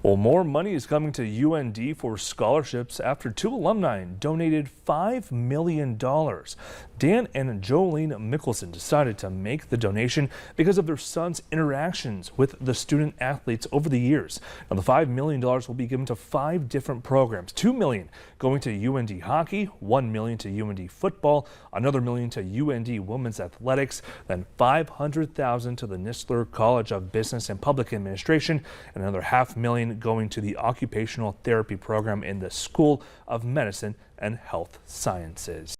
Well, more money is coming to UND for scholarships after two alumni donated $5 million. Dan and Jolene Mickelson decided to make the donation because of their son's interactions with the student athletes over the years. Now, the $5 million will be given to 5 different programs. $2 million going to UND hockey, $1 million to UND football, another $1 million to UND women's athletics, then $500,000 to the Nistler College of Business and Public Administration, and another $500,000 going to the occupational therapy program in the School of Medicine and Health Sciences.